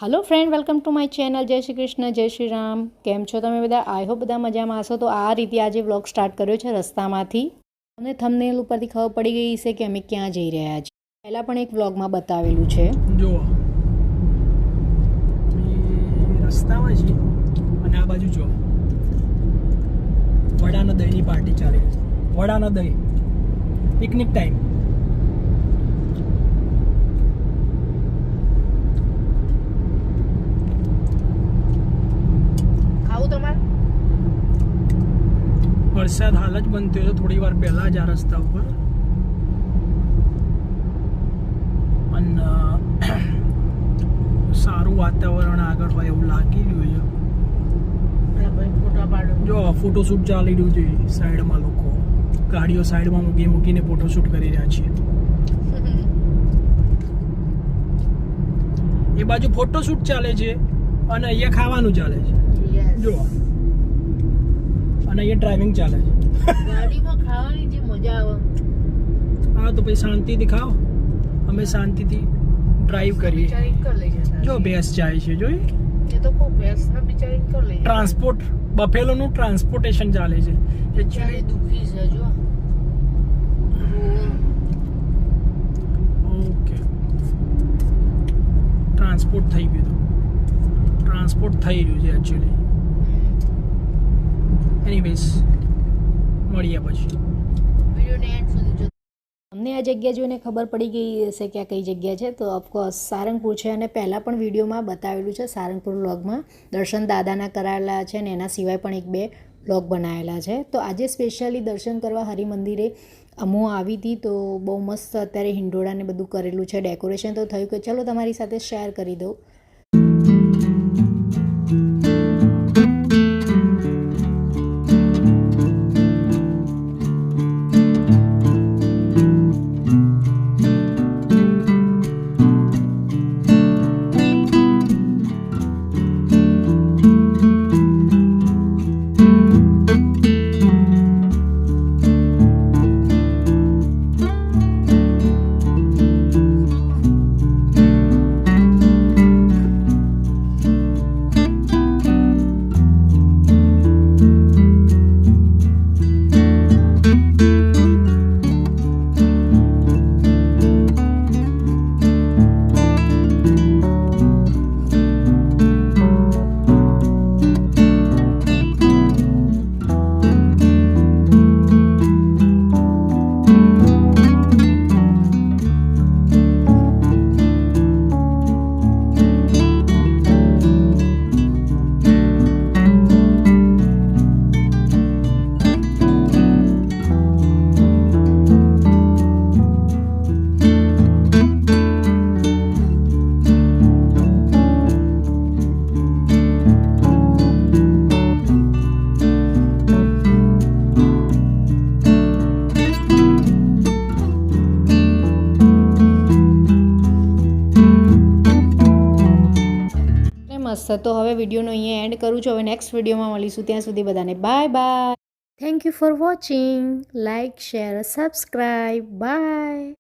Hello friend, welcome to my channel. जय श्री कृष्ण, जय श्री राम। केम छो तमे बधा? आई होप बधा मजामां हशो। तो आ रीते आज व्लॉग स्टार्ट कर्यो छे रस्तामांथी। अમને થંબનેલ ઉપરથી ખબર પડી ગઈ છે કે અમે ક્યાં જઈ રહ્યા છીએ। પહેલા પણ એક વ્લોગમાં બતાવેલું છે। જો રસ્તામાં છે અને આ બાજુ જો વડાના દહીંની પાર્ટી ચાલે છે। વડાના દહીં પિકનિક ટાઈમ। વરસાદ હાલ જ બંધ થયો થોડી વાર પહેલા જ આ રસ્તા ઉપર અને સારું વાતાવરણ આગળ હોય એવું લાગી રહ્યું છે। જો ફોટોશૂટ ચાલી રહ્યું છે સાઈડમાં, લોકો ગાડીઓ સાઈડમાં મૂકીને ફોટોશૂટ કરી રહ્યા છે। એ બાજુ ફોટોશૂટ ચાલે છે અને અહીંયા ખાવાનું ચાલે છે। જો અને અહીંયા ડ્રાઇવિંગ ચાલે છે। ગાડીમાં ખાવાની જે મજા આવે હા તો પછી શાંતિથી ખાઓ, અમે શાંતિથી ડ્રાઈવ કરીએ। જો ભેંસ જાય છે, જોઈ એ તો કોઈ ભેંસના બિચારી કર લે। ટ્રાન્સપોર્ટ બફેલોનું ટ્રાન્સપોર્ટેશન ચાલે છે એકચ્યુઅલી દુખી છે જો। ઓકે, ટ્રાન્સપોર્ટ થઈ ગયું, ટ્રાન્સપોર્ટ થઈ રહ્યું છે એકચ્યુઅલી। એનીવેઝ મળીએ પછી વિડિયોને એન્ડ સુધી જો। અમને આ જગ્યા જોઈને ખબર પડી ગઈ હશે કે આ કઈ જગ્યા છે। તો ઓફકોર્સ સારંગપુર છે અને પહેલાં પણ વિડીયોમાં બતાવેલું છે। સારંગપુર વ્લોગમાં દર્શન દાદાના કરાયેલા છે અને એના સિવાય પણ એક બે વ્લોગ બનાવેલા છે। તો આજે સ્પેશિયલી દર્શન કરવા હરિમંદિરે હું આવી હતી। તો બહુ મસ્ત અત્યારે હિંડોળાને બધું કરેલું છે, ડેકોરેશન તો થયું કે ચલો તમારી સાથે શેર કરી દઉં। મસ્ત। તો હવે વિડીયોનો અહીંયા એન્ડ કરું છું। હવે નેક્સ્ટ વિડીયોમાં મળીશું, ત્યાં સુધી બધાને bye bye. Thank you for watching. Like, share, subscribe, by.